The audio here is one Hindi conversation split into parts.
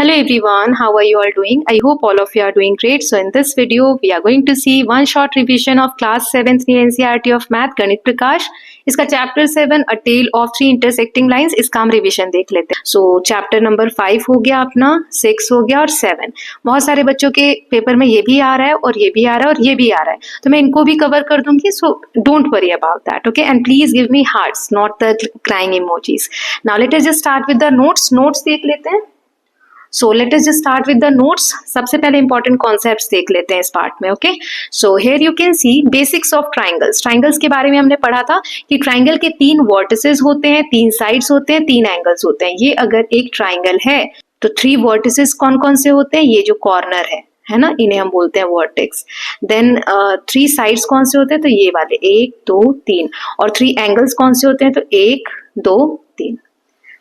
Hello everyone, how are you all doing? I hope all of you are doing great. So in this video, we are going to see one short revision of class 7th NCERT of Math गणित प्रकाश. इसका chapter 7 A Tale of Three Intersecting Lines, इसका हम रिविजन देख लेते हैं. सो चैप्टर नंबर 5 हो गया अपना, 6 हो गया और 7. बहुत सारे बच्चों के पेपर में ये भी आ रहा है और ये भी आ रहा है और ये भी आ रहा है, तो मैं इनको भी कवर कर दूंगी. So don't worry about that, okay, and please give me hearts, not the crying emojis. Now let us just start with the notes देख लेते हैं. So let us just start with the notes. सबसे पहले इंपॉर्टेंट कॉन्सेप्ट्स देख लेते हैं इस पार्ट में, okay. So here you can see basics of triangles. Triangles के बारे में हमने पढ़ा था कि ट्राइंगल के 3 वर्टिसेस होते हैं, 3 साइड्स होते हैं, 3 एंगल्स होते हैं. ये अगर एक ट्राइंगल है तो 3 वर्टिसेस कौन कौन से होते हैं? ये जो कॉर्नर है ना, इन्हें हम बोलते हैं वर्टेक्स. देन 3 साइड्स कौन से होते हैं? तो ये वाले 1 2 3. और 3 एंगल्स कौन से होते हैं? तो 1 2 3,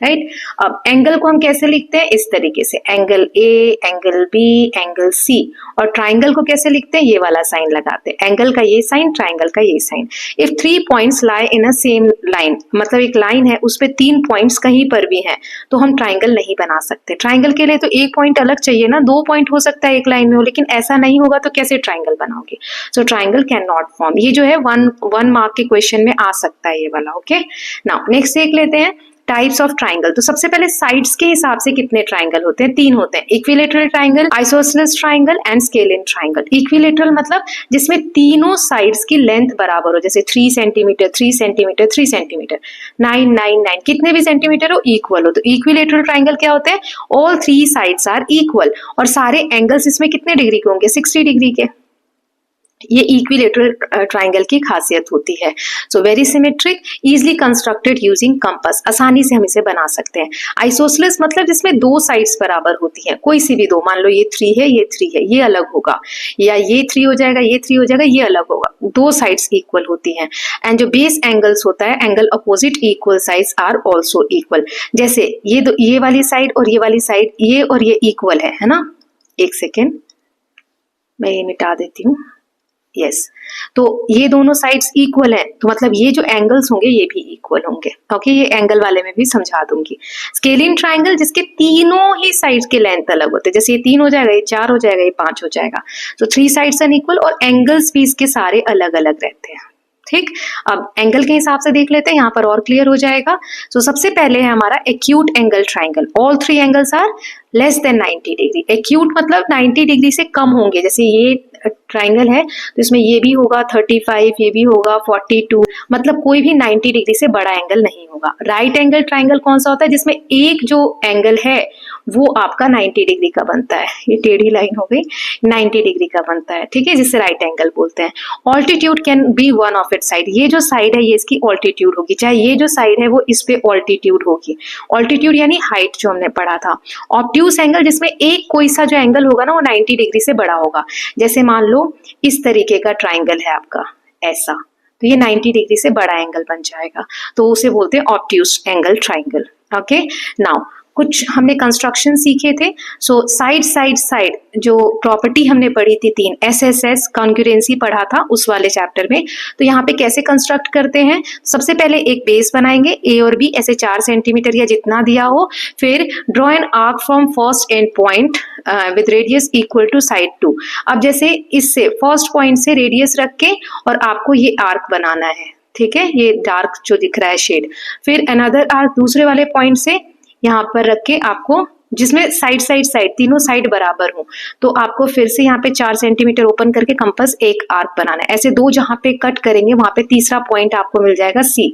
राइट. अब एंगल को हम कैसे लिखते हैं? इस तरीके से, angle A, angle B, angle C. और ट्राइंगल को कैसे लिखते हैं? ये वाला साइन लगाते हैं, एंगल का ये साइन, ट्राइंगल का ये sine. If 3 points lie in a same line, मतलब एक लाइन है उस पे 3 पॉइंट्स कहीं पर भी हैं, तो हम ट्राइंगल नहीं बना सकते. ट्राइंगल के लिए तो एक पॉइंट अलग चाहिए ना, 2 पॉइंट हो सकता है एक लाइन में हो, लेकिन ऐसा नहीं होगा तो कैसे ट्राइंगल बनाओगे? So triangle can not form. ये जो है 1 मार्क के क्वेश्चन में आ सकता है ये वाला, ओके. नाउ नेक्स्ट देख लेते हैं टाइप्स ऑफ ट्राइंगल. तो सबसे पहले साइड्स के हिसाब से कितने ट्राइंगल होते हैं? 3 होते हैं, equilateral triangle, isosceles triangle and scalene triangle. Equilateral मतलब जिसमें तीनों साइड्स की लेंथ बराबर हो, जैसे 3 सेंटीमीटर 3 सेंटीमीटर 3 सेंटीमीटर 9 9 9, कितने भी सेंटीमीटर हो इक्वल हो. तो इक्विलेटरल ट्राइंगल क्या होते हैं? ऑल 3 साइड्स आर इक्वल और सारे एंगल्स इसमें कितने डिग्री के होंगे? 60 डिग्री के. ये इक्विलेटरल ट्राइंगल की खासियत होती है. So very symmetric, easily constructed using compass. आसानी से हम इसे बना सकते हैं. आइसोसेलेस मतलब जिसमें 2 साइड्स बराबर होती हैं, कोई सी भी 2, मान लो ये 3 है ये 3 है, ये अलग होगा, या ये 3 हो जाएगा ये 3 हो जाएगा, ये अलग होगा. 2 साइड्स इक्वल होती हैं. एंड जो बेस एंगल्स होता है, angle opposite equal sides are also equal. जैसे ये वाली साइड और ये वाली साइड, ये और ये इक्वल है ना. एक सेकेंड, मैं ये मिटा देती हूँ. यस, तो ये दोनों साइड्स इक्वल हैं, तो मतलब ये जो एंगल्स होंगे ये भी इक्वल होंगे, ओके. ये एंगल वाले में भी समझा दूंगी. स्केलिन ट्राइंगल जिसके तीनों ही साइड्स के लेंथ अलग होते हैं, जैसे ये 3 हो जाएगा, ये 4 हो जाएगा, ये 5 हो जाएगा. तो 3 साइड्स आर इक्वल और एंगल्स भी इसके सारे अलग अलग रहते हैं, ठीक. अब एंगल के हिसाब से देख लेते हैं, यहाँ पर और क्लियर हो जाएगा. तो सबसे पहले है हमारा acute angle triangle. All 3 angles are less than 90 degree. Acute मतलब 90 डिग्री से कम होंगे. जैसे ये ट्राइंगल है तो इसमें ये भी होगा 35, ये भी होगा 42, मतलब कोई भी 90 डिग्री से बड़ा एंगल नहीं होगा. राइट एंगल ट्राइंगल कौन सा होता है? जिसमें एक जो एंगल है वो आपका 90 डिग्री का बनता है. ये टेढ़ी लाइन हो गई, 90 डिग्री का बनता है, ठीक है, जिसे राइट एंगल बोलते हैं. Altitude can be one of it side. ये जो साइड है ये इसकी ऑल्टीट्यूड होगी, चाहे ये जो साइड है वो इस पे ऑल्टीट्यूड होगी. ऑल्टीट्यूड यानी हाइट जो हमने पढ़ा था. ऑब्ट्यूस एंगल जिसमें एक कोई सा जो एंगल होगा ना वो 90 डिग्री से बड़ा होगा. जैसे मान लो इस तरीके का ट्राइंगल है आपका, ऐसा, तो ये 90 डिग्री से बड़ा एंगल बन जाएगा, तो उसे बोलते हैं obtuse angle triangle, okay. Now कुछ हमने कंस्ट्रक्शन सीखे थे. सो साइड जो प्रॉपर्टी हमने पढ़ी थी 3, SSS कॉन्ग्रुएंसी पढ़ा था उस वाले चैप्टर में. तो यहाँ पे कैसे कंस्ट्रक्ट करते हैं? सबसे पहले एक बेस बनाएंगे, ए और बी ऐसे 4 सेंटीमीटर या जितना दिया हो. फिर draw an arc from first end point with radius equal to side 2. अब जैसे इससे फर्स्ट पॉइंट से रेडियस रख के और आपको ये आर्क बनाना है, ठीक है, ये डार्क जो दिख रहा है शेड. फिर अनदर आर्क दूसरे वाले पॉइंट से यहाँ पर रख के आपको, जिसमें साइड तीनों साइड बराबर हो, तो आपको फिर से यहाँ पे 4 सेंटीमीटर ओपन करके कंपास एक आर्क बनाना है. ऐसे 2 जहाँ पे कट करेंगे वहां पे तीसरा पॉइंट आपको मिल जाएगा C,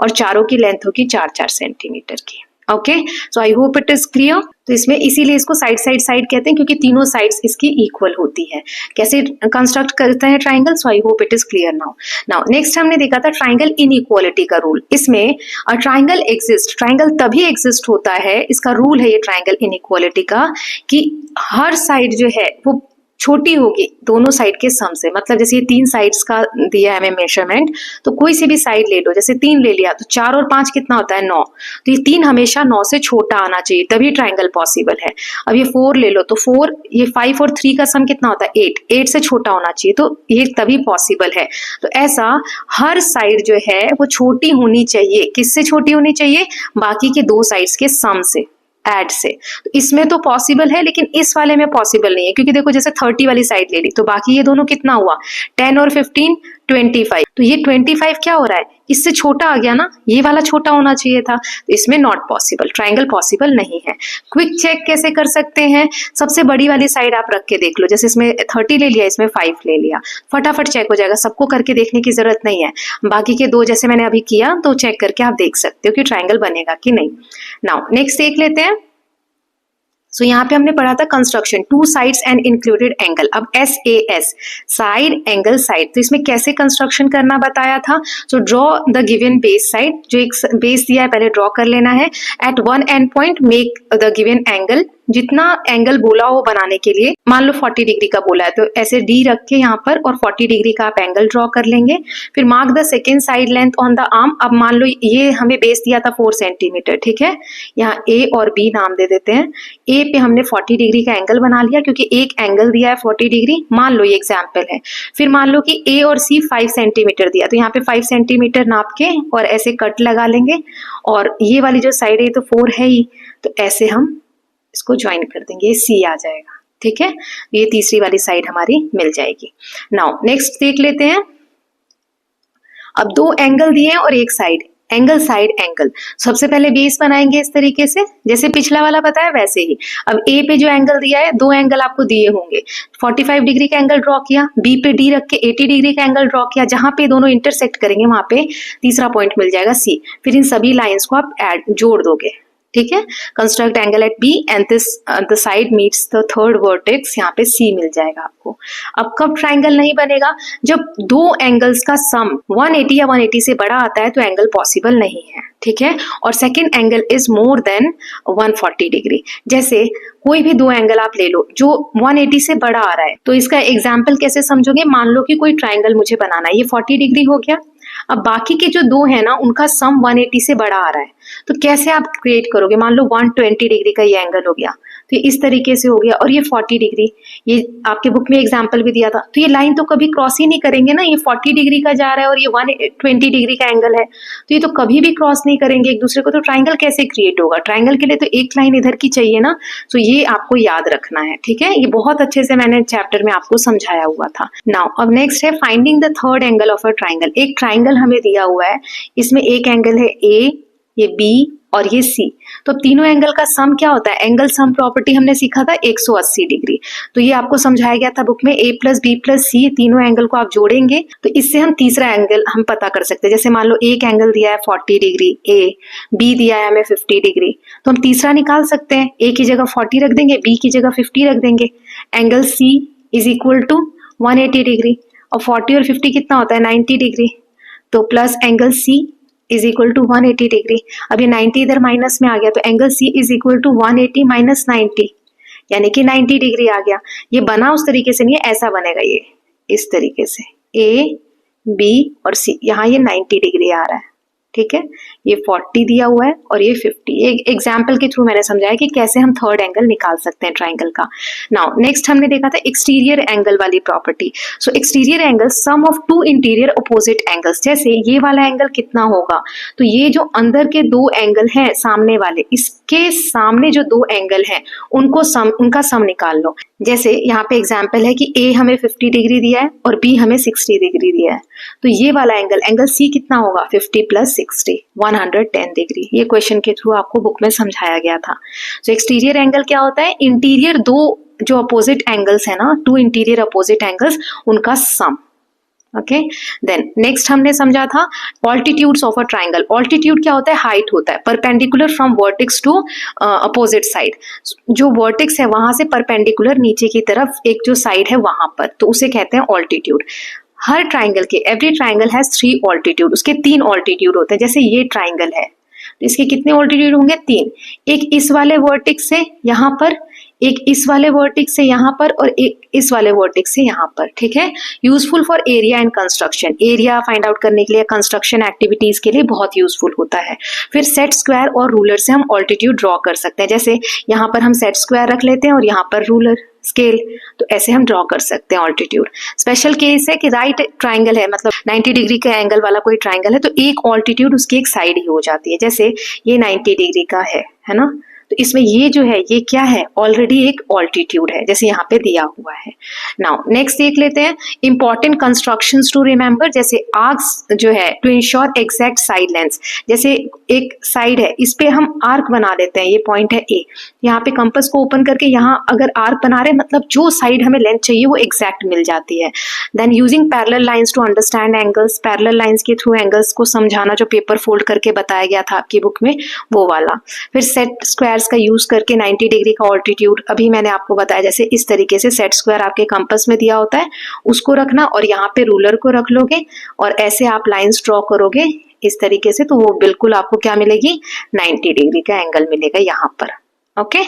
और चारों की लेंथ होगी 4 सेंटीमीटर की, okay. So I hope it is clear. तो इसमें इसीलिए इसको साइड कहते हैं, क्योंकि तीनों साइड्स इसकी इक्वल होती है. कैसे कंस्ट्रक्ट करते हैं triangle? So I hope it is clear now next हमने देखा था ट्राइंगल इनइक्वालिटी का रूल. इसमें ट्राइंगल तभी एग्जिस्ट होता है, इसका रूल है ये ट्राइंगल इनइक्वालिटी का, कि हर साइड जो है वो छोटी होगी दोनों साइड के सम से. मतलब जैसे ये 3 साइड्स का दिया है हमें मेजरमेंट, तो कोई सी भी साइड ले लो, जैसे 3 ले लिया तो 4 और 5 कितना होता है? 9. तो ये 3 हमेशा 9 से छोटा आना चाहिए, तभी ट्राइंगल पॉसिबल है. अब ये 4 ले लो तो 4, ये 5 और 3 का सम कितना होता है? 8 से छोटा होना चाहिए, तो ये तभी पॉसिबल है. तो ऐसा हर साइड जो है वो छोटी होनी चाहिए. किससे छोटी होनी चाहिए? बाकी के 2 साइड्स के सम से. ऐड से। तो इसमें तो पॉसिबल है लेकिन इस वाले में पॉसिबल नहीं है, क्योंकि देखो जैसे 30 वाली साइड ले ली तो बाकी ये दोनों कितना हुआ, 10 और 15 25। तो ये 25 क्या हो रहा है, इससे छोटा आ गया ना, ये वाला छोटा होना चाहिए था, तो इसमें नॉट पॉसिबल, ट्राइंगल पॉसिबल नहीं है। क्विक चेक कैसे कर सकते हैं, सबसे बड़ी वाली साइड आप रख के देख लो, जैसे इसमें 30 ले लिया, इसमें 5 ले लिया, फटाफट चेक हो जाएगा, सबको करके देखने की जरूरत नहीं है। बाकी के दो जैसे मैंने अभी किया तो चेक करके आप देख सकते हो कि ट्राइंगल बनेगा कि नहीं। नाउ नेक्स्ट देख लेते हैं। सो यहाँ पे हमने पढ़ा था construction, 2 sides and included angle. अब SAS, साइड एंगल साइड, तो इसमें कैसे कंस्ट्रक्शन करना बताया था। So draw the given base side, जो एक बेस दिया है पहले ड्रॉ कर लेना है। At one end point make the given angle, जितना एंगल बोला हो बनाने के लिए, मान लो 40 डिग्री का बोला है तो ऐसे D रख के यहाँ पर और 40 डिग्री का आप एंगल ड्रॉ कर लेंगे। फिर mark the second side length on the arm. अब मान लो ये हमें बेस दिया था 4 सेंटीमीटर, ठीक है, यहाँ A और B नाम दे देते हैं। A पे हमने 40 डिग्री का एंगल बना लिया क्योंकि एक एंगल दिया है 40 डिग्री, मान लो ये एग्जाम्पल है। फिर मान लो कि A और C 5 सेंटीमीटर दिया, तो यहाँ पे 5 सेंटीमीटर नाप के और ऐसे कट लगा लेंगे, और ये वाली जो साइड है तो 4 है ही, तो ऐसे हम इसको ज्वाइन कर देंगे, ये C आ जाएगा, ठीक है, ये तीसरी वाली साइड हमारी मिल जाएगी। नाउ नेक्स्ट देख लेते हैं। अब 2 एंगल दिए हैं और एक साइड, एंगल साइड एंगल। सबसे पहले बेस बनाएंगे इस तरीके से, जैसे पिछला वाला बताया वैसे ही। अब A पे जो एंगल दिया है, 2 एंगल आपको दिए होंगे, 45 डिग्री का एंगल ड्रॉ किया, B पे D रख के 80 डिग्री का एंगल ड्रॉ किया, जहां पे दोनों इंटरसेक्ट करेंगे वहां पे तीसरा पॉइंट मिल जाएगा C। फिर इन सभी लाइंस को आप जोड़ दोगे, ठीक है। Construct angle at B and this the side meets the third vertex, यहाँ पे C मिल जाएगा आपको। अब कब ट्राइंगल नहीं बनेगा, जब 2 एंगल्स का सम 180 या 180 से बड़ा आता है तो एंगल पॉसिबल नहीं है, ठीक है। और second angle is more than 140 degree. जैसे कोई भी 2 एंगल आप ले लो जो 180 से बड़ा आ रहा है, तो इसका एग्जाम्पल कैसे समझोगे, मान लो कि कोई ट्राइंगल मुझे बनाना है, ये 40 डिग्री हो गया, अब बाकी के जो 2 है ना उनका सम 180 से बड़ा आ रहा है, तो कैसे आप क्रिएट करोगे, मान लो 120 डिग्री का ये एंगल हो गया, तो ये इस तरीके से हो गया, और ये 40 डिग्री, ये आपके बुक में एग्जाम्पल भी दिया था, तो ये लाइन तो कभी क्रॉस ही नहीं करेंगे ना, ये 40 डिग्री का जा रहा है और ये 120 डिग्री का एंगल है, तो ये तो कभी भी क्रॉस नहीं करेंगे एक दूसरे को, तो ट्राइंगल कैसे क्रिएट होगा, ट्राइंगल के लिए तो एक लाइन इधर की चाहिए ना, तो ये आपको याद रखना है, ठीक है। ये बहुत अच्छे से मैंने चैप्टर में आपको समझाया हुआ था। नाउ अब नेक्स्ट है finding the third angle of a triangle. एक ट्राइंगल हमें दिया हुआ है, इसमें एक एंगल है A, ये B और ये C, तो अब तीनों एंगल का सम क्या होता है, एंगल सम प्रॉपर्टी हमने सीखा था 180 डिग्री, तो ये आपको समझाया गया था बुक में, A plus B plus C, तीनों एंगल को आप जोड़ेंगे तो इससे हम तीसरा एंगल हम पता कर सकते हैं। जैसे मान लो एक एंगल दिया है 40 डिग्री A, B दिया है हमें 50 डिग्री, तो हम तीसरा निकाल सकते हैं, A की जगह 40 रख देंगे, B की जगह 50 रख देंगे, angle C is equal to 180 degree, और 40 और 50 कितना होता है 90 डिग्री, तो plus angle C is equal to 180 degree. अब ये 90 इधर माइनस में आ गया, तो angle C is equal to 180 minus 90, यानी कि 90 डिग्री आ गया। ये बना उस तरीके से नहीं है, ऐसा बनेगा, ये इस तरीके से A, B और C, यहाँ ये 90 डिग्री आ रहा है, ठीक है, ये 40 दिया हुआ है और ये 50। एक एग्जाम्पल के थ्रू मैंने समझाया कि कैसे हम थर्ड एंगल निकाल सकते हैं ट्राइंगल का। नाउ नेक्स्ट हमने देखा था एक्सटीरियर एंगल वाली property. So exterior angle sum of 2 interior opposite angles, जैसे ये वाला एंगल कितना होगा, तो ये जो अंदर के 2 एंगल हैं सामने वाले, इसके सामने जो 2 एंगल हैं उनका सम निकाल लो। जैसे यहाँ पे एग्जाम्पल है कि A हमें 50 डिग्री दिया है और B हमें 60 डिग्री दिया है, तो ये वाला एंगल C कितना होगा, 50 प्लस 60 110 डिग्री। ये क्वेश्चन के थ्रू आपको बुक में समझाया गया था। तो एक्सटीरियर एंगल क्या होता है, इंटीरियर 2 जो अपोजिट एंगल्स है ना, 2 इंटीरियर अपोजिट एंगल्स, उनका सम। ओके, देन नेक्स्ट हमने समझा था altitudes of a triangle. Altitude क्या होता है, हाइट होता है, perpendicular from vertex to opposite side, जो वर्टेक्स है वहां से परपेंडिकुलर नीचे की तरफ एक जो साइड है वहां पर, तो उसे कहते हैं ऑल्टीट्यूड। हर ट्राइंगल के, एवरी ट्राइंगल हैज 3 ऑल्टीट्यूड, उसके 3 ऑल्टीट्यूड होते हैं। जैसे ये ट्राइंगल है तो इसके कितने ऑल्टीट्यूड होंगे, 3, एक इस वाले वर्टेक्स से यहाँ पर, एक इस वाले वर्टेक्स से यहाँ पर, और एक इस वाले वर्टेक्स से यहाँ पर, ठीक है। Useful for area and construction, area find out करने के लिए, कंस्ट्रक्शन एक्टिविटीज के लिए बहुत यूजफुल होता है। फिर सेट स्क्वायर और रूलर से हम ऑल्टीट्यूड ड्रॉ कर सकते हैं, जैसे यहाँ पर हम सेट स्क्वायर रख लेते हैं और यहाँ पर रूलर स्केल, तो ऐसे हम ड्रॉ कर सकते हैं ऑल्टीट्यूड। स्पेशल केस है कि राइट ट्राइंगल है, मतलब 90 डिग्री का एंगल वाला कोई ट्राइंगल है, तो एक ऑल्टीट्यूड उसकी एक साइड ही हो जाती है। जैसे ये 90 डिग्री का है ना, तो तो इसमें ये जो है ये क्या है, ऑलरेडी एक ऑल्टीट्यूड है जैसे यहाँ पे दिया हुआ है। नाउ नेक्स्ट देख लेते हैं इंपॉर्टेंट कंस्ट्रक्शंस टू रिमेंबर, जैसे आर्क्स जो है to ensure exact side length, जैसे एक साइड है इस पे हम आर्क बना देते हैं, ये पॉइंट है ए, यहाँ पे कंपास को ओपन करके यहाँ अगर आर्क बना रहे मतलब जो साइड हमें लेंथ चाहिए वो एग्जैक्ट मिल जाती है। Then using parallel lines to understand angles, parallel lines के थ्रू एंगल्स को समझाना जो पेपर फोल्ड करके बताया गया था आपकी बुक में वो वाला। फिर सेट स्क्वायर्स का यूज करके 90 डिग्री का ऑल्टीट्यूड, अभी मैंने आपको बताया जैसे इस तरीके से सेट स्क्वायर आपके कंपास में दिया होता है उसको रखना और यहाँ पे रूलर को रख लोगे और ऐसे आप लाइंस ड्रॉ करोगे इस तरीके से, तो वो बिल्कुल आपको क्या मिलेगी, 90 डिग्री का एंगल मिलेगा यहाँ पर। Okay,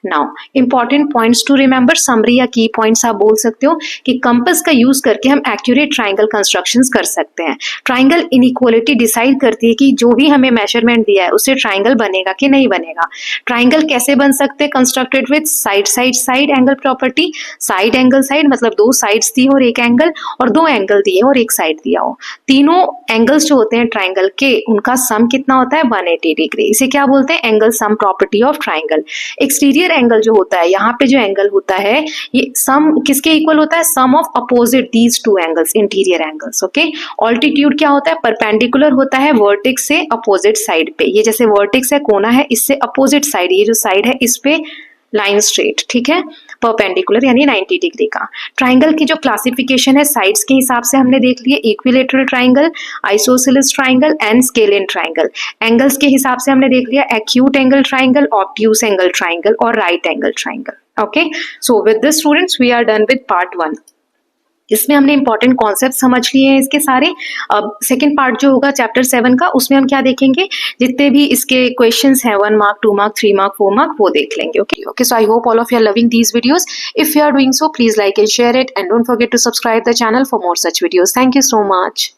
now important points to remember, summary या की पॉइंट्स आप बोल सकते हो कि कंपास का यूज करके हम एक्यूरेट ट्राइंगल कंस्ट्रक्शंस कर सकते हैं। ट्राइंगल इनइक्वालिटी डिसाइड करती है कि जो भी हमें मेजरमेंट दिया है उससे ट्राइंगल बनेगा कि नहीं बनेगा। ट्राइंगल कैसे बन सकते हैं, constructed with side side side angle property, side angle side मतलब दो साइड्स दी और एक एंगल, और दो एंगल दिए और एक साइड दिया हो, तीनों एंगल्स जो होते हैं ट्राइंगल के उनका सम कितना होता है 180 डिग्री, इसे क्या बोलते हैं angle sum property of triangle. Exterior angle जो होता है यहाँ पे जो एंगल होता है ये सम किसके इक्वल होता है, sum of opposite these two angles, interior angles. Okay, altitude क्या होता है, परपेंडिकुलर होता है वर्टेक्स से अपोजिट साइड पे, ये जैसे वर्टेक्स है कोना है इससे अपोजिट साइड, ये जो साइड है इस पे लाइन स्ट्रेट, ठीक है, परपेंडिकुलर यानी 90 डिग्री का। ट्राइंगल की जो क्लासिफिकेशन है साइड्स के हिसाब से हमने देख लिए, equilateral triangle, isosceles triangle and scalene triangle. Angles के हिसाब से हमने देख लिया acute angle triangle, obtuse angle triangle और right angle triangle. Okay, so with this students we are done with part 1। इसमें हमने इंपॉर्टेंट कॉन्सेप्ट समझ लिए हैं इसके सारे। अब सेकंड पार्ट जो होगा चैप्टर 7 का उसमें हम क्या देखेंगे, जितने भी इसके क्वेश्चंस हैं 1 मार्क 2 मार्क 3 मार्क 4 मार्क वो देख लेंगे। Okay, so I hope all of you are loving these videos. If you are doing so please like and share it and don't forget to subscribe the channel for more such videos. Thank you so much.